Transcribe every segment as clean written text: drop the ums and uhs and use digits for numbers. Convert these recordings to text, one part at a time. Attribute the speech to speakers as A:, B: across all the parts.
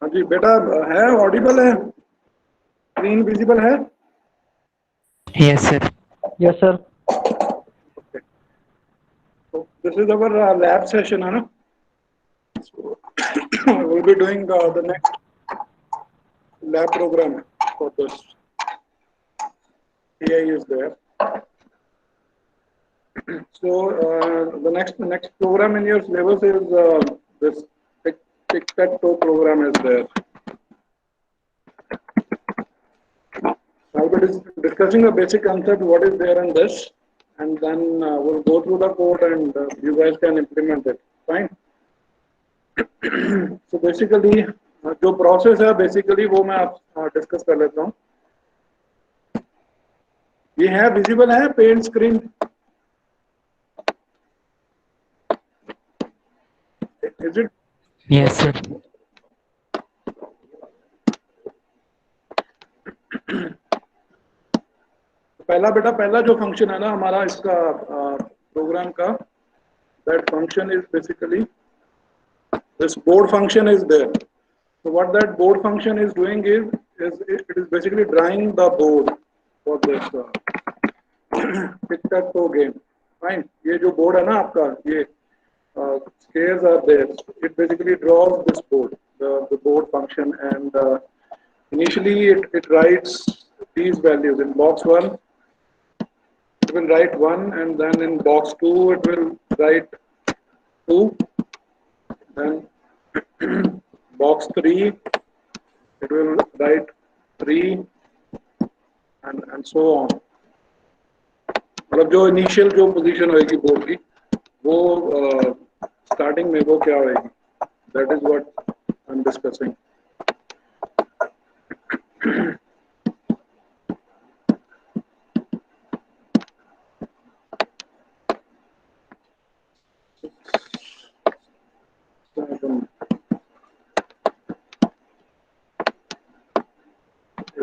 A: हाँ जी बेटा, है ऑडिबल है, स्क्रीन विजिबल है?
B: Yes, sir.
C: Yes, sir.
A: So this is our lab session, है ना? So we'll be doing the next lab program for this. AI is there. So the next program in your syllabus is this tic-tac-toe program is there. I'll be discussing the basic concept, what is there in this, and then we'll go through the code and you guys can implement it. Fine. So basically जो process है basically वो मैं आप discuss कर लेता हूँ. ये है visible है paint screen? Is it?
B: Yes, sir.
A: पहला बेटा पहला जो फंक्शन है ना हमारा इसका प्रोग्राम का, that function is basically this board function is there. So what that board function is doing is it is basically drawing the board for this tic-tac-toe game. Fine. ये जो board है ना आपका, ये squares are there. It basically draws this board, the board function, and initially it writes these values. In box 1 it will write 1, and then in box 2 it will write 2, then box 3 it will write 3, and so on. मतलब जो initial जो position होगी board की वो starting में वो क्या होगी, that is what I am discussing.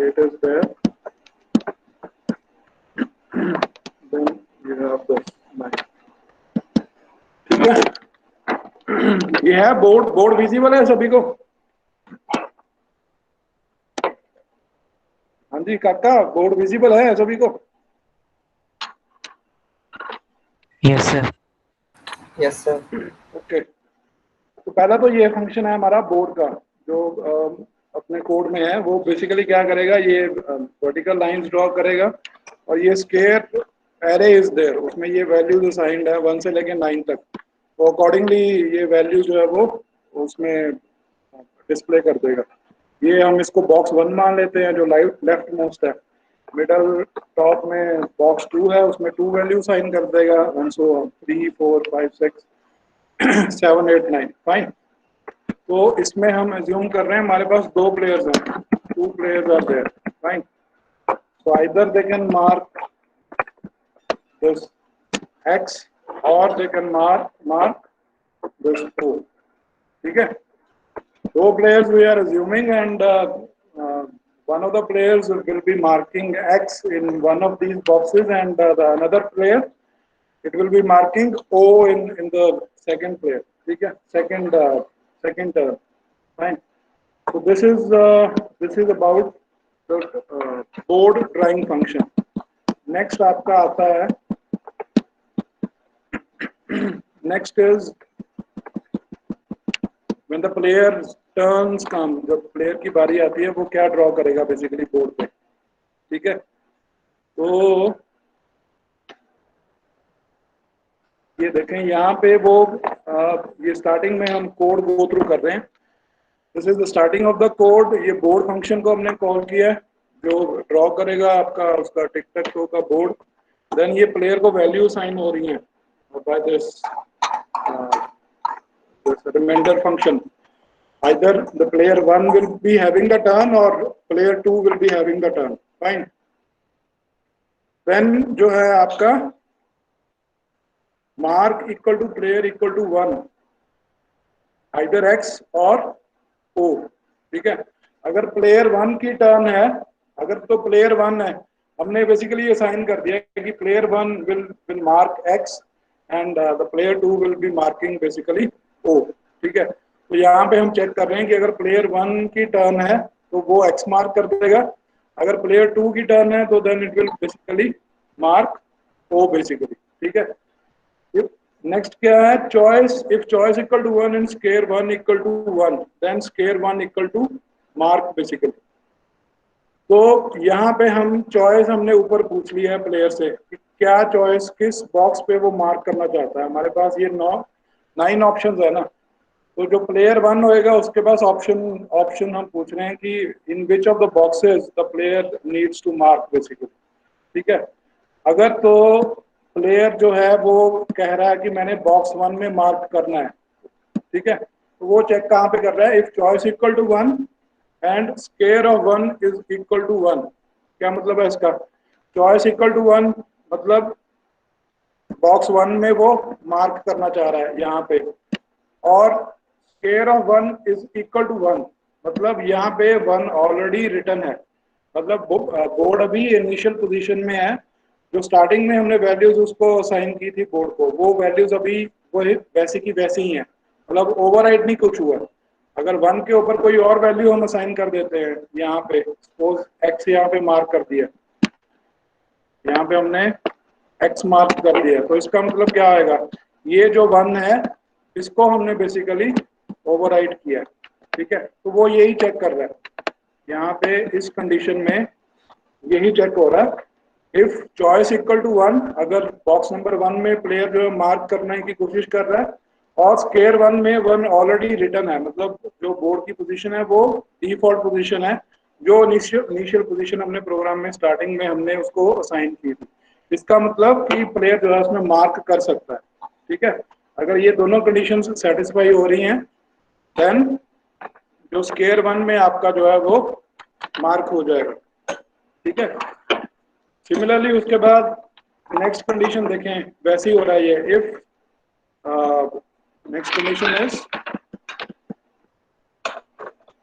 A: It is there. Then you have the line. ठीक है, ये है बोर्ड. बोर्ड विजिबल है सभी को? हाँ जी काका, बोर्ड विजिबल है सभी को?
B: Yes, sir.
C: Yes, sir.
A: Okay. तो पहला तो ये फंक्शन है हमारा बोर्ड का जो अपने कोड में है. वो बेसिकली क्या करेगा, ये वर्टिकल लाइंस ड्रॉ करेगा और ये स्क्वायर एरे इज देयर, उसमें ये वैल्यूज असाइंड है 1 से लेके 9 तक. तो अकॉर्डिंगली ये वैल्यू जो है वो उसमें डिस्प्ले कर देगा. ये हम इसको बॉक्स 1 मान लेते हैं जो लेफ्ट मोस्ट है. मिडल टॉप में बॉक्स 2 है, उसमें 2 वैल्यू साइन कर देगा, 1 सो 3 4 5 6 7 8 9. फाइन. तो इसमें हम एज्यूम कर रहे हैं हमारे पास 2 प्लेयर्स हैं, 2 players are there. Fine. So either they can mark this x or they can mark this 4. ठीक है. 2 players we are assuming, and one of the players will be marking x in one of these boxes, and the another player it will be marking o in the second player. ठीक है, second term. Fine. So this is about the board drawing function. Next आपका आता है, next is when the player turns come. जब player की बारी आती है वो क्या ड्रॉ करेगा बेसिकली बोर्ड पे. ठीक है. तो ये देखें यहाँ पे वो ये स्टार्टिंग में हम कोड गो थ्रू कर रहे हैं. This is the starting of the code. ये बोर्ड फंक्शन को हमने कॉल किया है जो ड्रॉ करेगा आपका उसका टिक-टैक-टो का बोर्ड. देन ये प्लेयर को वैल्यू साइन हो रही है by this reminder function. Either the player 1 will be having the turn or player 2 will be having the turn. Fine. Then जो है आपका mark equal to player equal to 1, either x or o. ठीक है. अगर player 1 की turn है, अगर तो player 1 है, हमने बेसिकली ये साइन कर दिया कि player 1 will mark x and the player 2 will be marking basically O, ठीक है। तो यहाँ पे हम चेक कर रहे हैं कि अगर प्लेयर 1 की टर्न है तो वो X मार्क कर देगा, अगर प्लेयर 2 की टर्न है तो then it will basically mark O basically, ठीक है। नेक्स्ट क्या है, choice, if choice equal to 1 and square 1 equal to 1 then square 1 equal to mark basically. तो यहाँ पे हम चॉइस हमने ऊपर पूछ लिया है प्लेयर से कि क्या चॉइस किस बॉक्स पे वो मार्क करना चाहता है। हमारे पास ये 9 ऑप्शंस है ना, तो जो प्लेयर 1 होएगा उसके पास ऑप्शन ऑप्शन हम पूछ रहे हैं कि in which of the boxes the player needs to mark basically, ठीक है। अगर तो प्लेयर जो है वो कह रहा है कि मैंने बॉक्स 1 में मार्क करना है, ठीक है, तो वो चेक कहाँ पे कर रहा है, if choice equal to 1 and square of 1 is equal to 1। क्या मतलब है इसका, चॉइस इक्वल टू 1 मतलब बॉक्स 1 में वो मार्क करना चाह रहा है यहाँ पे, और square of 1 is equal to 1 मतलब यहाँ पे 1 ऑलरेडी रिटर्न है, मतलब बोर्ड अभी इनिशियल पोजीशन में है, जो स्टार्टिंग में हमने वैल्यूज उसको असाइन की थी बोर्ड को, वो वैल्यूज अभी वही वैसी की वैसी ही हैं, मतलब ओवरराइट नहीं कुछ हुआ। अगर 1 के ऊपर कोई और वैल्यू हम असाइन कर देते हैं, यहाँ पे सपोज x यहाँ पे मार्क कर दिया, यहाँ पे हमने x मार्क कर दिया, तो इसका मतलब क्या आएगा, ये जो 1 है इसको हमने बेसिकली ओवरराइट किया, ठीक है। तो वो यही चेक कर रहा है यहाँ पे, इस कंडीशन में यही चेक हो रहा है, इफ चॉइस इक्वल टू 1 अगर बॉक्स नंबर 1 में प्लेयर जो है मार्क करने की कोशिश कर रहा है और स्केयर 1 में 1 ऑलरेडी रिटर्न है, मतलब जो बोर्ड की पोजीशन है वो डिफॉल्ट पोजीशन है, जो इनिशियल पोजीशन हमने प्रोग्राम में स्टार्टिंग में हमने उसको असाइन की थी। इसका मतलब कि प्लेयर जो है उसमें मार्क कर सकता है, ठीक है। अगर ये दोनों कंडीशन सेटिस्फाई हो रही हैं देन जो स्केयर 1 में आपका जो है वो मार्क हो जाएगा, ठीक है। सिमिलरली उसके बाद नेक्स्ट कंडीशन देखें, वैसे ही हो रहा है ये, if next condition is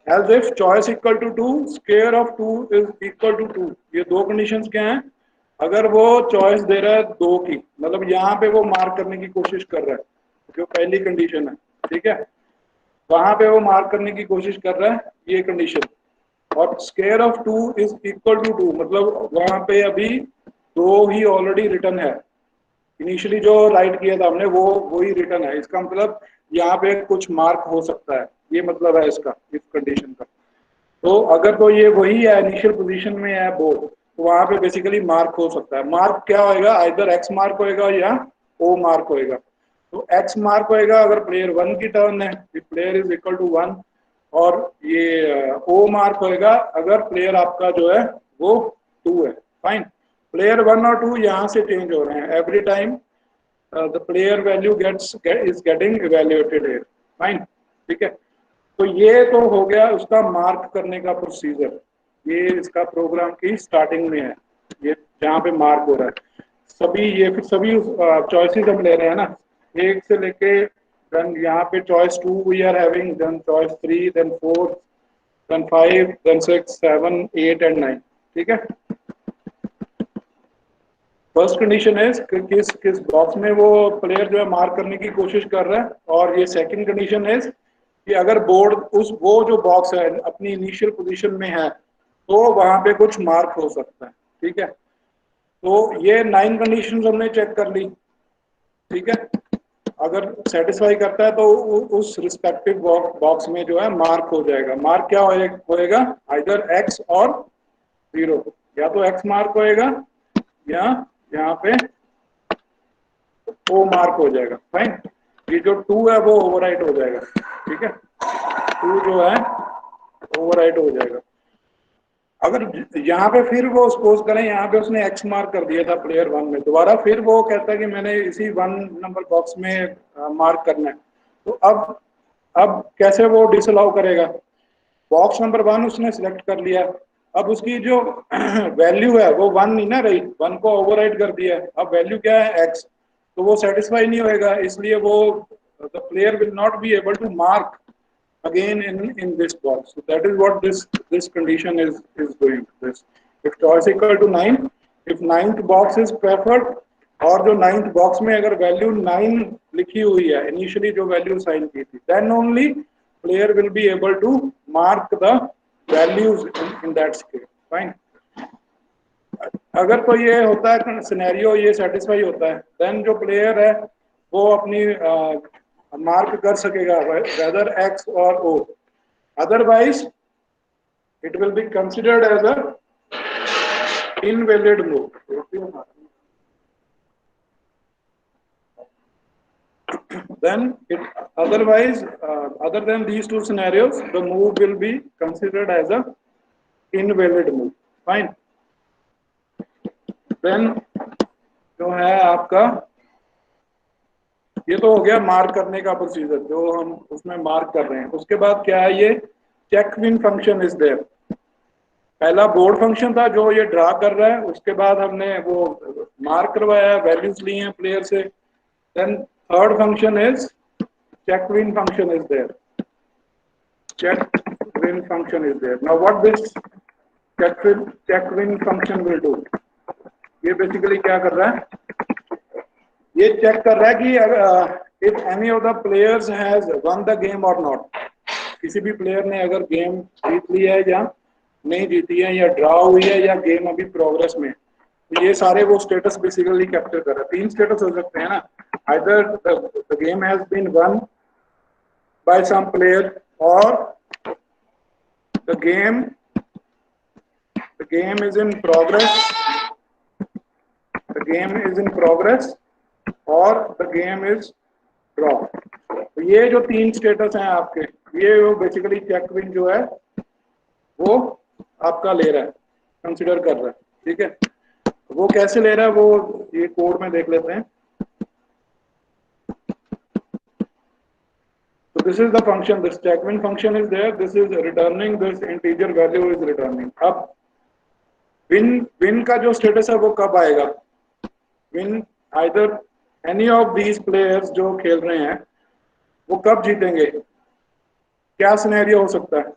A: as if choice equal to 2 square of 2 is equal to 2। ये दो कंडीशंस क्या हैं, अगर वो चॉइस दे रहा है 2 की, मतलब यहाँ पे वो मार्क करने की कोशिश कर रहा है, जो पहली कंडीशन है, ठीक है, वहां पे वो मार्क करने की कोशिश कर रहा है ये कंडीशन, और square of 2 is equal to 2 मतलब वहां पे अभी 2 ही ऑलरेडी रिटर्न है, इनिशियली जो राइट किया था हमने वो वही रिटर्न है, इसका मतलब यहाँ पे कुछ मार्क हो सकता है, ये मतलब है इसका, इस कंडीशन का। तो अगर तो ये वही है इनिशियल पोजीशन में है बोर्ड, तो वहां पे बेसिकली मार्क हो सकता है। मार्क क्या होएगा, आइदर एक्स मार्क होएगा या ओ मार्क होएगा। तो एक्स मार्क होएगा अगर प्लेयर 1 की टर्न है, प्लेयर इज इक्वल टू 1, और ये ओ मार्क होएगा अगर प्लेयर आपका जो है वो 2 है। फाइन, प्लेयर 1 और 2 यहाँ से चेंज हो रहे हैं, every time the player value is getting evaluated here. Fine, ठीक है। तो ये तो हो गया उसका मार्क करने का प्रोसीजर, ये इसका प्रोग्राम की स्टार्टिंग में है, ये जहाँ पे मार्क हो रहा है। सभी ये फिर सभी चॉइसेस हम ले रहे हैं ना, एक से लेके देन यहाँ पे choice 2 we are having, then choice 3, then 4, then 5, then 6, 7, 8 and 9, ठीक है। फर्स्ट कंडीशन है किस किस बॉक्स में वो प्लेयर जो है मार्क करने की कोशिश कर रहा है, और ये सेकंड कंडीशन है कि अगर बोर्ड उस वो जो बॉक्स है अपनी इनिशियल पोजीशन में है तो वहां पे कुछ मार्क हो सकता है, ठीक है। तो ये 9 कंडीशंस हमने चेक कर ली, ठीक है। अगर सेटिस्फाई करता है तो उस रिस्पेक्टिव बॉक्स में जो है मार्क हो जाएगा। मार्क क्या होएगा, आइदर एक्स और 0, या तो एक्स मार्क होएगा या यहाँ पे ओ मार्क हो जाएगा। फाइन, ये जो 2 है वो ओवरराइट हो जाएगा, ठीक है, 2 जो है ओवरराइट हो जाएगा। अगर यहाँ पे फिर वो सपोज करें यहाँ पे उसने एक्स मार्क कर दिया था प्लेयर 1 में, दोबारा फिर वो कहता है कि मैंने इसी 1 नंबर बॉक्स में मार्क करना है, तो अब कैसे वो डिसअलाउ करेगा। बॉक्स नंबर 1 उसने सिलेक्ट कर लिया, अब उसकी जो वैल्यू है वो 1 नहीं ना रही, 1 को ओवरराइट कर दिया, अब वैल्यू क्या है एक्स, तो वो सेटिस्फाई नहीं होएगा, इसलिए वो the player will not be able to mark again in this box. So that is what this condition is doing. This, if choice equal to 9, if ninth box is preferred और जो 9th box में अगर value 9 लिखी हुई है, initially जो value sign की थी, then only player will be able to mark the values in that scale. Fine. अगर तो ये होता है सिनेरियो, ये सेटिस्फाई होता है, देन जो प्लेयर है वो अपनी मार्क कर सकेगा वेदर एक्स और O. Otherwise it will be considered as a invalid move. Then it otherwise other than these two scenarios, the move will be considered as a invalid move. Fine. Then जो है आपका, ये तो हो गया mark करने का प्रोसीजर जो हम उसमें मार्क कर रहे हैं। उसके बाद क्या है, ये check win function is there. पहला बोर्ड फंक्शन था जो ये ड्रा कर रहा है, उसके बाद हमने वो मार्क करवाया, वैल्यूज ली हैं प्लेयर से। Then third function is check win function is there. Check win function is there. Now what this check win function will do? ये basically क्या कर रहा है, ये चेक कर रहा है कि if any of the players has won the game or not, किसी भी प्लेयर ने अगर गेम जीत ली है या नहीं जीती है, या ड्रा हुई है, या गेम अभी प्रोग्रेस में, तो ये सारे वो स्टेटस बेसिकली कैप्चर कर रहा है। तीन स्टेटस हो सकते हैं ना, either the game has been won by some player or the game is in progress, the game is in progress or the game is draw। तो ये जो तीन स्टेटस हैं आपके, ये वो बेसिकली चेक विन जो है वो आपका ले रहा है, कंसिडर कर रहा है। ठीक है, वो कैसे ले रहा है वो ये कोड में देख लेते हैं। So this is the function, this check win function is there, this is returning, this integer value is returning। अब win का जो स्टेटस है वो कब आएगा, win either any of these players जो खेल रहे हैं वो कब जीतेंगे, क्या सिनेरियो हो सकता है?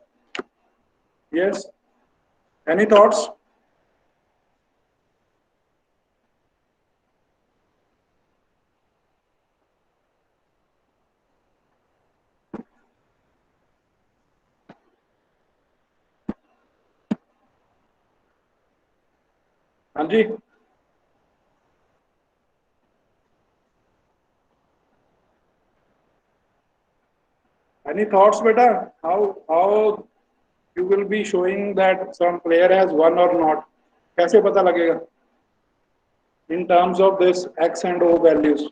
A: Yes, any thoughts? हाँ जी, any thoughts beta? How you will be showing that some player has won or not? कैसे पता लगेगा in terms of this x and o values?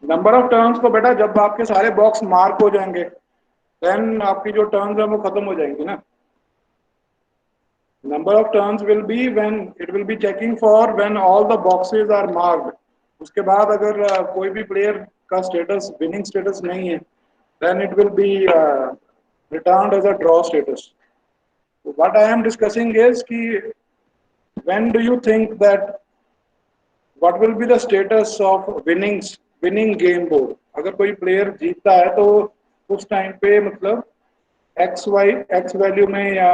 A: Number of turns को बेटा जब आपके सारे बॉक्स मार्क हो जाएंगे, देन आपकी जो टर्न्स है वो खत्म हो जाएंगी ना। Number of turns will be when it will be checking for when all the boxes are marked. उसके बाद अगर कोई भी प्लेयर का स्टेटस विनिंग स्टेटस नहीं है, then it will be returned as a draw status. What I am discussing is कि when do you think that what will be the status of winning game board? अगर कोई player जीतता है तो उस time पे मतलब एक्स वैल्यू में या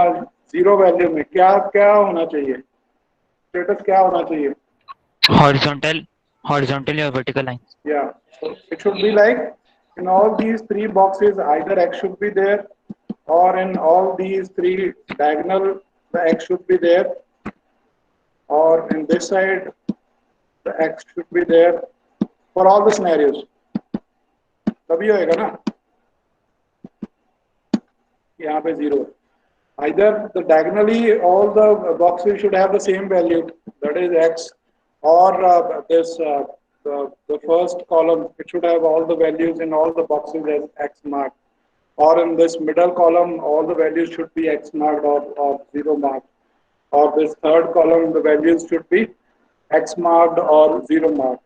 A: जीरो वैल्यू में क्या क्या होना चाहिए, स्टेटस क्या होना चाहिए?
B: Horizontal or vertical lines?
A: Yeah, so it should be like in all these three boxes either x should be there, or in all these three diagonal the x should be there, or in this side the x should be there for all the scenarios। तभी होएगा ना, यहाँ पे zero. Either the diagonally all the boxes should have the same value, that is x, or the first column it should have all the values in all the boxes as x marked, or in this middle column all the values should be x marked or zero marked, or this third column the values should be x marked or zero marked,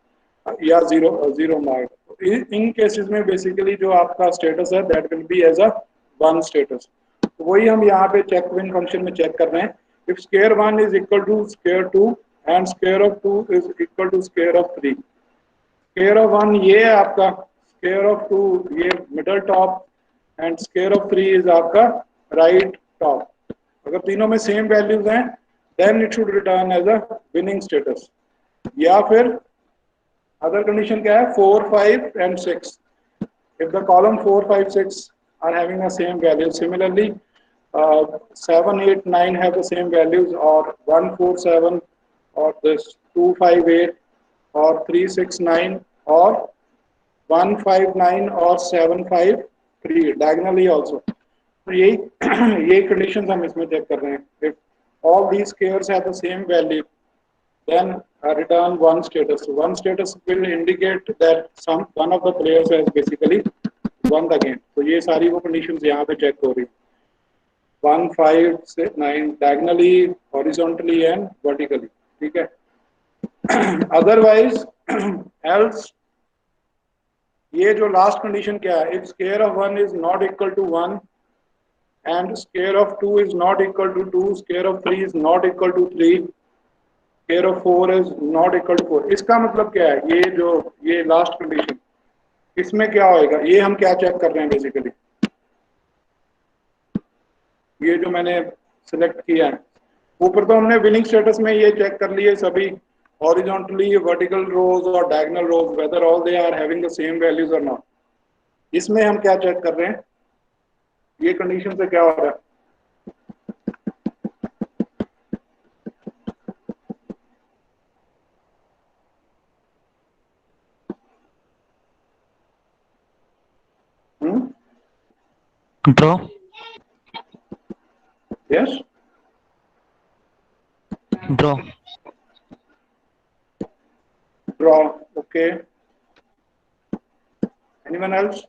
A: या zero marked। In cases में basically जो आपका status है that will be as a one status. तो वही हम यहाँ पे चेक विन फंक्शन में चेक कर रहे हैं। If square 1 is equal to square 2 and square of 2 is equal to square of 3। Square of 1 ये है आपका, स्केयर ऑफ 2 ये middle top, and square of 3 is आपका राइट टॉप। अगर तीनों में सेम वैल्यूज हैं then it should return as a winning status. या फिर अदर कंडीशन क्या है, 4, 5 and 6। If the column 4, 5, 6 are having the same values, similarly 7, 8, 9 have the same values, or 1, 4, 7, or this 2, 5, 8, or 3, 6, 9, or 1, 5, 9, or 7, 5, 3 diagonally also। तो यही यही conditions हम इसमें check कर रहे हैं। If all these squares have the same value, then return one status. One status will indicate that one of the players has basically won the game। तो ये सारी वो conditions यहाँ पे check हो रही हैं। 1, 5, 6, 9 diagonally, horizontally and vertically, ठीक है। Otherwise else ये जो last condition क्या है, if square of 1 is not equal to 1 and square of 2 is not equal to 2, square of 3 is not equal to 3, square of 4 is not equal to 4। इसका मतलब क्या है, ये लास्ट कंडीशन इसमें क्या होएगा, ये हम क्या चेक कर रहे हैं बेसिकली, ये जो मैंने सिलेक्ट किया है ऊपर तो हमने विनिंग स्टेटस में ये चेक कर लिए सभी हॉरिजॉन्टली वर्टिकल रोज और diagonal rows whether all they are having the same values और नॉट। इसमें हम क्या चेक कर रहे हैं, ये कंडीशन से क्या हो रहा है,
B: Draw.
A: Yes
B: Draw.
A: Draw, okay, anyone else?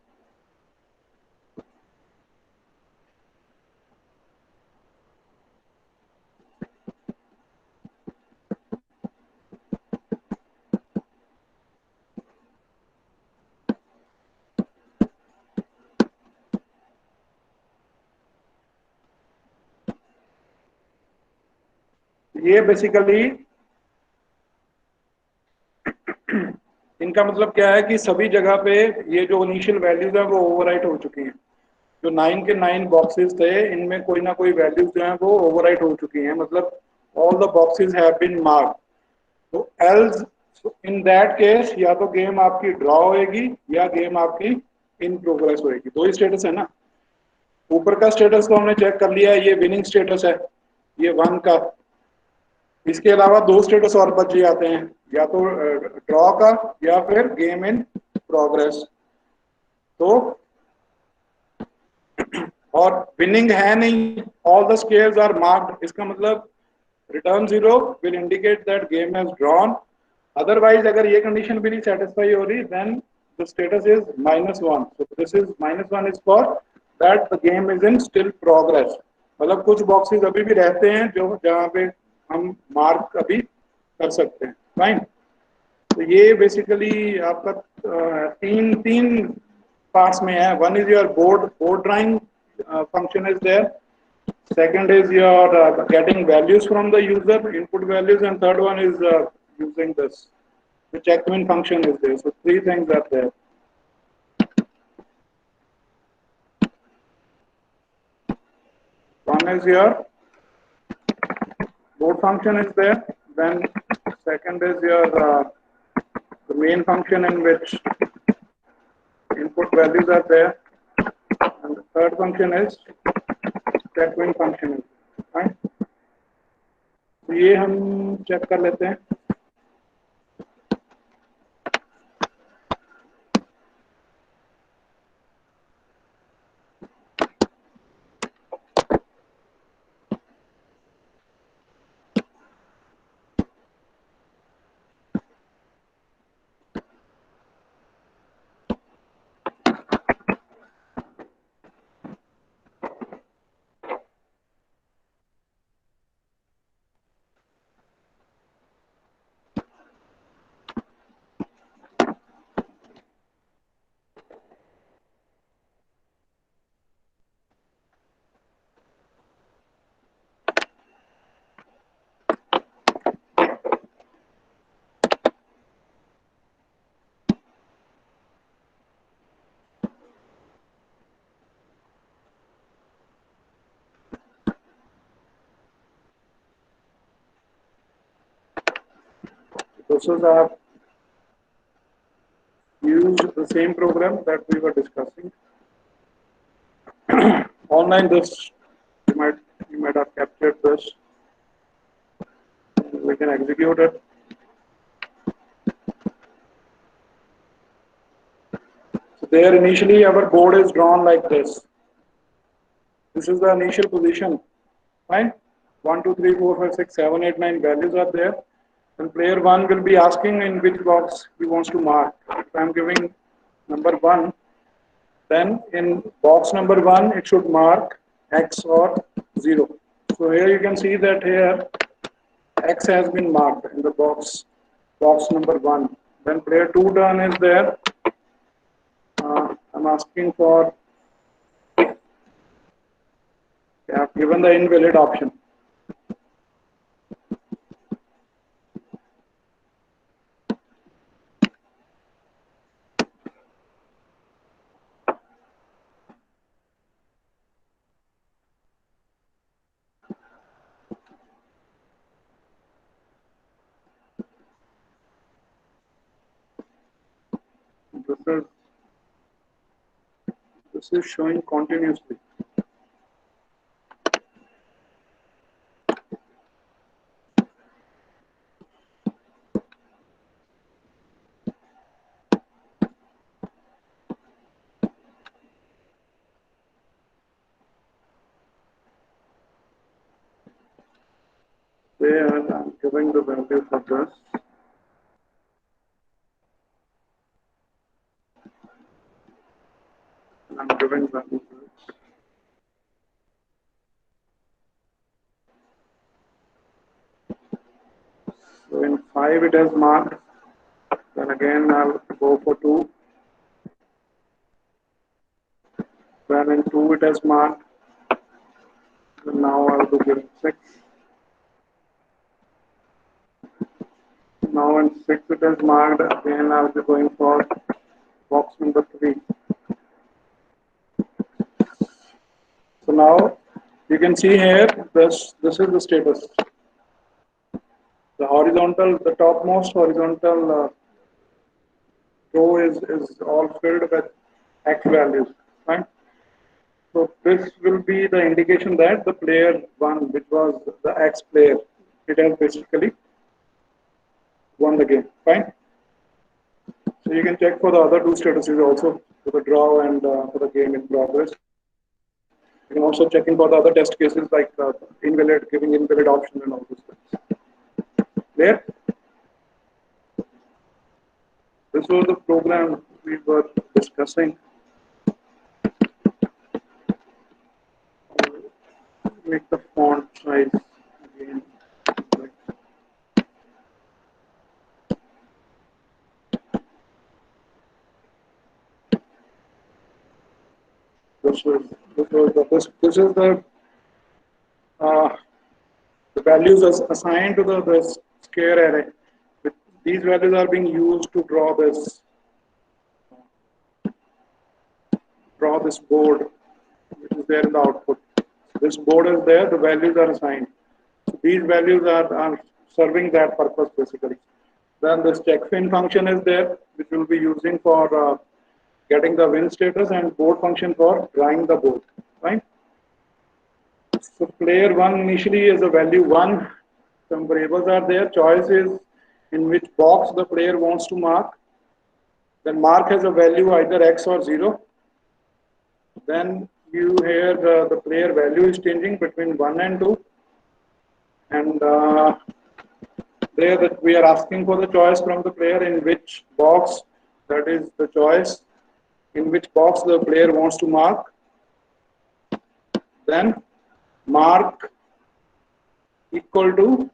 A: ये बेसिकली इनका मतलब क्या है कि सभी जगह पे ये जो इनिशियल वैल्यूज है वो ओवरराइट हो चुकी हैं। जो 9 के 9 बॉक्सेस थे इनमें कोई ना कोई वैल्यूज जो है वो ओवरराइट हो चुकी हैं, मतलब all the boxes have been marked. तो एल्स इन दैट केस या तो गेम आपकी ड्रॉ होएगी या गेम आपकी इन प्रोग्रेस होएगी। दो ही स्टेटस है ना। ऊपर का स्टेटस तो हमने चेक कर लिया है, ये विनिंग स्टेटस है, ये 1 का। इसके अलावा दो स्टेटस और बच जाते हैं, या तो ड्रॉ का या फिर गेम इन प्रोग्रेस। तो और विनिंग है नहीं, all the squares are marked, इसका मतलब return 0 will indicate that game has drawn. Otherwise अगर ये कंडीशन भी नहीं सेटिस्फाई हो रही then the status is -1। So this is -1 is for that the game is in still progress. मतलब कुछ बॉक्सेस अभी भी रहते हैं जो जहाँ पे हम मार्क अभी कर सकते हैं, फाइन। तो ये बेसिकली आपका तीन तीन पार्ट्स में है। One is your board drawing function is there, second is your getting values from the user, input values, and third one is using this, the checkmin function is there. So three things are there. One is your board function is there, then second is your the main function in which input values are there, and the third function is checkmin function is there, right? तो ये हम check कर लेते हैं। This is our use the same program that we were discussing. Online, this you might have captured this. We can execute it. So there, initially, our board is drawn like this. This is the initial position. Fine. 1, 2, 3, 4, 5, 6, 7, 8, 9 values are there. And player 1 will be asking in which box he wants to mark. If I am giving number 1, then in box number 1 it should mark X or 0. So here you can see that here X has been marked in the box number 1. Then player 2 turn is there. I'm asking for, I have given the invalid option. This is showing continuously. There I'm giving the value for this. I'm giving value for this. So in 5 it has marked. Then again I'll go for 2. Then in 2 it has marked. And now I'll be giving 6. Now in 6 it has marked. Again I'll be going for box number 3. So now you can see here this is the status. The horizontal, the topmost horizontal row is all filled with X values, right? So this will be the indication that the player 1, which was the X player, it has basically won the game, fine? So you can check for the other 2 statuses also, for the draw and for the game in progress. You can also check in for the other test cases like invalid, giving invalid option and all those things. Clear? This was the program we were discussing. Make the font size again. This is the values as assigned to the square array. These values are being used to draw this board, which is there in the output. This board is there, the values are assigned. So these values are serving that purpose basically. Then this checkFin function is there, which we'll be using for getting the win status, and board function for drawing the board, right? So player 1 initially is a value 1. Some variables are there. Choice is in which box the player wants to mark. Then mark has a value either X or 0. Then you hear the player value is changing between 1 and 2. And there that we are asking for the choice from the player in which box, that is the choice, in which box the player wants to mark. Then mark equal to,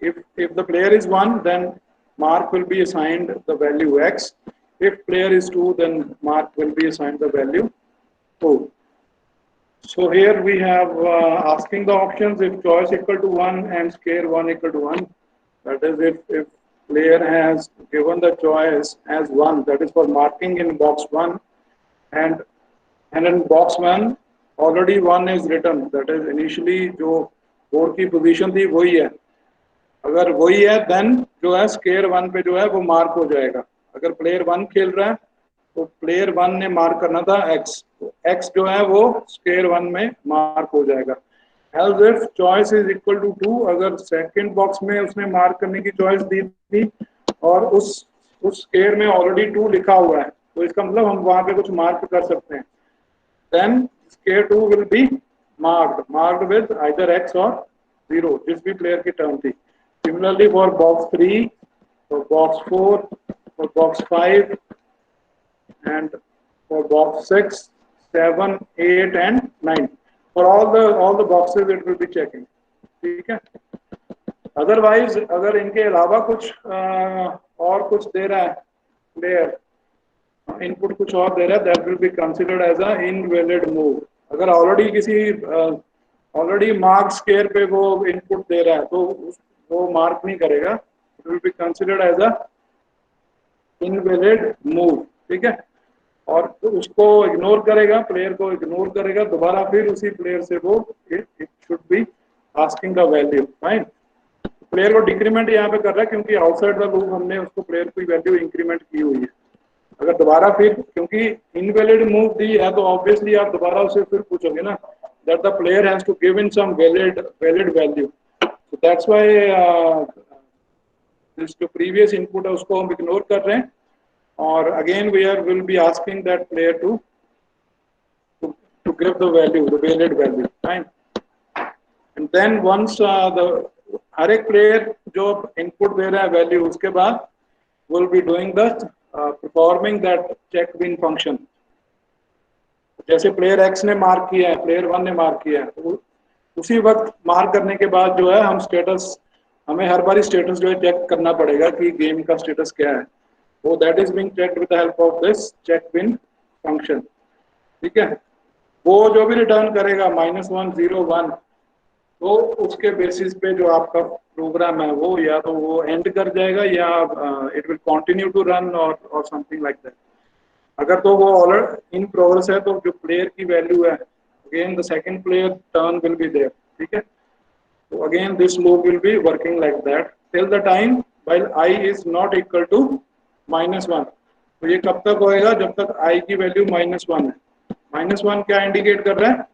A: if the player is 1, then mark will be assigned the value X. If player is 2, then mark will be assigned the value 2. So here we have asking the options if choice equal to 1 and scare 1 equal to 1. That is if player has given the choice as 1, that is for marking in box 1, and in box 1 already 1 is written, that is initially जो board की position थी वही है. अगर वही है then जो है स्केयर 1 पे जो है वो मार्क हो जाएगा। अगर प्लेयर 1 खेल रहा है तो प्लेयर 1 ने मार्क करना था एक्स, तो एक्स जो है वो स्केयर 1 में मार्क हो जाएगा। Else if choice is equal to 2, अगर सेकंड बॉक्स में उसने मार्क करने की चॉइस दी थी और उस स्केयर में ऑलरेडी 2 लिखा हुआ है, तो इसका मतलब हम वहां पे कुछ मार्क कर सकते हैं। Then square 2 will be marked with either X और 0, जिस भी प्लेयर की टर्न थी। Similarly for box 3, for box 4, for box 5 and for box 6, 7, 8 and 9, for all the boxes it will be checking। ठीक है। अदरवाइज अगर इनके अलावा कुछ और कुछ दे रहा है प्लेयर, इनपुट कुछ और दे रहा है, that will be considered as a invalid move. अगर ऑलरेडी मार्क स्केयर पे वो इनपुट दे रहा है तो वो मार्क नहीं करेगा, it will be considered as a invalid move. ठीक है। और तो उसको इग्नोर करेगा, प्लेयर को इग्नोर करेगा, दोबारा फिर उसी प्लेयर से वो it should be asking the value. Fine. Player को डिक्रीमेंट यहाँ पे कर रहा है क्योंकि आउटसाइड द लूप हमने उसको प्लेयर की वैल्यू इंक्रीमेंट की हुई है। अगर दोबारा फिर क्योंकि इनवैलिड मूव दी है तो ऑब्वियसली आप दोबारा उसे फिर पूछोगे ना that the player has to give in some valid value, so that's why this जो प्रीवियस इनपुट है उसको हम इग्नोर कर रहे हैं। Or again we will be asking that player to give the value, the valid value, fine। And then once the हर एक player जो input दे रहा है value, उसके बाद will be doing the performing that check win function। जैसे player X ने mark किया है, player 1 ने मार्क किया है, तो उसी वक्त मार्क करने के बाद जो है हम स्टेटस, हमें हर बारी स्टेटस जो है चेक करना पड़ेगा कि गेम का स्टेटस क्या है। So that is being checked with the help of this check win function। ठीक है। वो जो भी रिटर्न करेगा -1, 0, 1, तो उसके बेसिस पे जो आपका प्रोग्राम है वो या तो वो एंड कर जाएगा या it will continue to run or something like that. अगर तो वो ऑलरेडी इन प्रोग्रेस है तो जो प्लेयर की वैल्यू है again the second player turn will be there. ठीक है। तो again this loop will be working like that till the time while i is not equal to -1। तो ये कब तक होएगा? जब तक i की वैल्यू -1 है। -1 क्या इंडिकेट कर रहा है?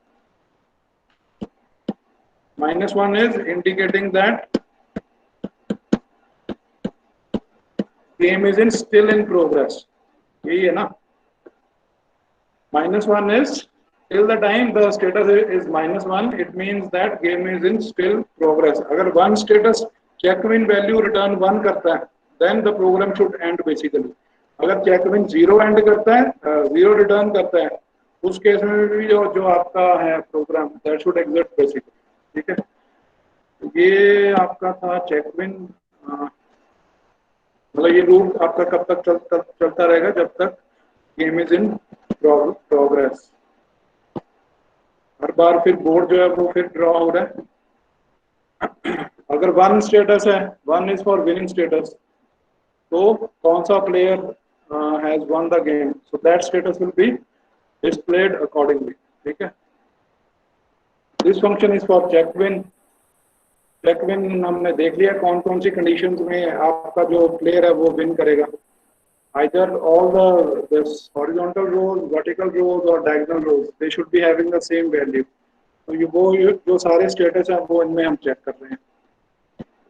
A: -1 is indicating that game is in still in progress. यही है ना। -1 is till the time the status is -1, it means that game is in still progress। अगर 1 status check win value return 1 करता है then the program should end basically। अगर check win 0 end करता है, 0 return करता है, उस केस में भी जो आपका है programme that should exit basically। ठीक है। ये आपका था check win। मतलब ये लूप आपका कब तक चलता रहेगा? जब तक गेम इज इन प्रोग्रेस। हर बार फिर बोर्ड जो है वो फिर ड्रॉ हो रहा है। अगर 1 स्टेटस है, 1 इज फॉर विनिंग स्टेटस, तो कौन सा player has won the game, so that status will be displayed accordingly. ठीक है। This function is for check win. Check win हमने देख लिया कौन कौन सी कंडीशंस में आपका जो प्लेयर है वो विन करेगा। Either all this horizontal rows, vertical rows or diagonal rows, they should be having the same value। तो ये जो सारे स्टेटस हैं वो इनमें हम चेक कर रहे हैं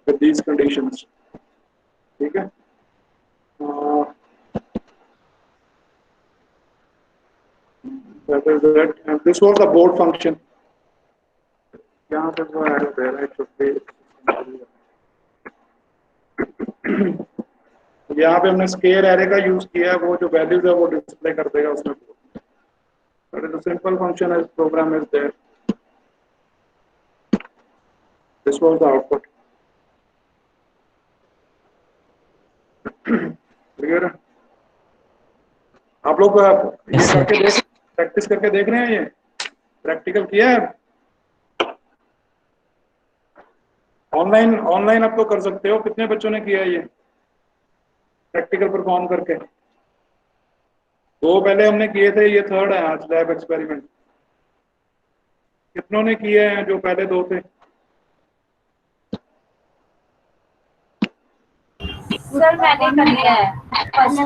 A: with these conditions। ठीक है। That is that, and this was the board function। यहाँ पे वो arrow दे रहा है, it should be यहाँ पे हमने स्केयर एरे का यूज किया है, वो जो वैल्यूज है वो डिस्प्ले कर देगा उसमें। That is a simple function as program is there। This was the output। Clear है? आप लोग ये
B: Yes, sir।
A: करके देख, प्रैक्टिस करके देख रहे हैं? ये प्रैक्टिकल किया है? ऑनलाइन आप लोग कर सकते हो। कितने बच्चों ने किया है ये प्रैक्टिकल परफॉर्म करके? 2 पहले हमने किए थे, ये 3rd है आज लैब एक्सपेरिमेंट। कितनों ने किए हैं जो पहले 2 थे?
D: सर मैंने कर लिया है फर्स्ट।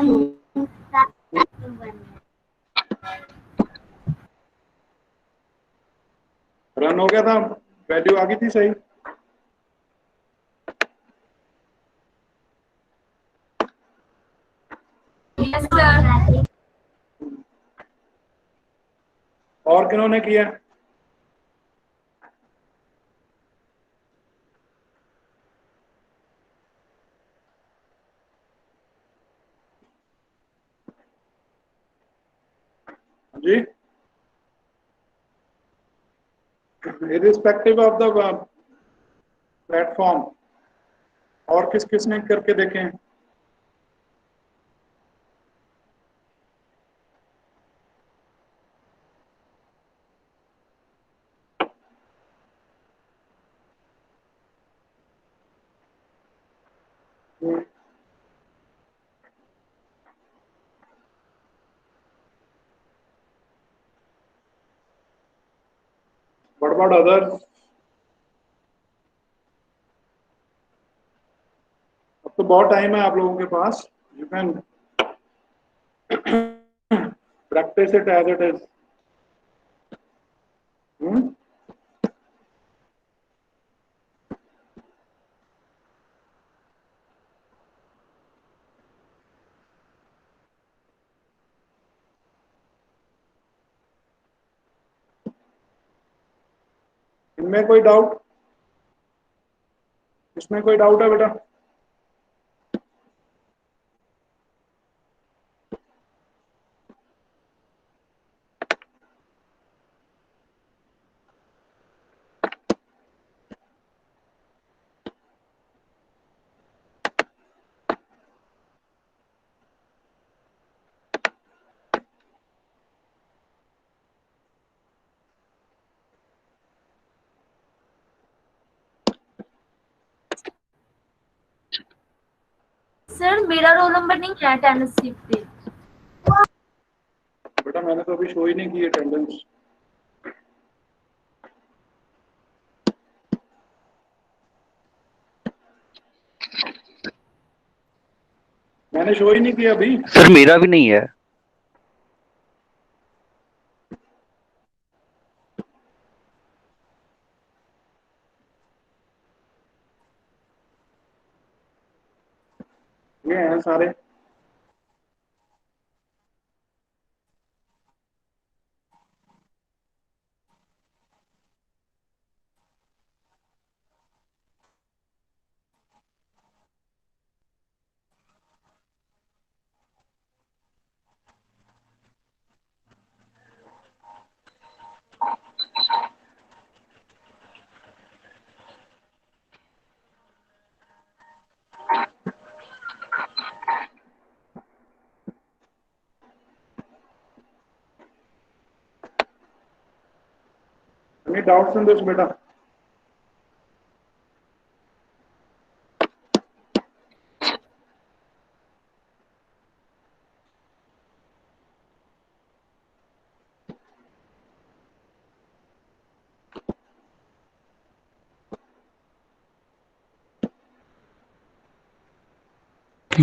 A: रन हो गया था, वैल्यू आ गई थी सही।
D: Yes sir.
A: और किन्होंने किया? जी, इरिस्पेक्टिव ऑफ द प्लेटफॉर्म, और किस किसने करके देखें? What about others? अब तो बहुत टाइम है आप लोगों के पास, you can practice it as it is. इनमें कोई डाउट? इसमें कोई डाउट है बेटा?
D: सर मेरा रोल नंबर नहीं है अटेंडेंस शीट पे।
A: बेटा मैंने तो अभी शो ही नहीं की अटेंडेंस। मैंने शो ही नहीं किया अभी।
E: सर मेरा भी नहीं है।
A: ये हैं सारे। Any doubts in this बेटा?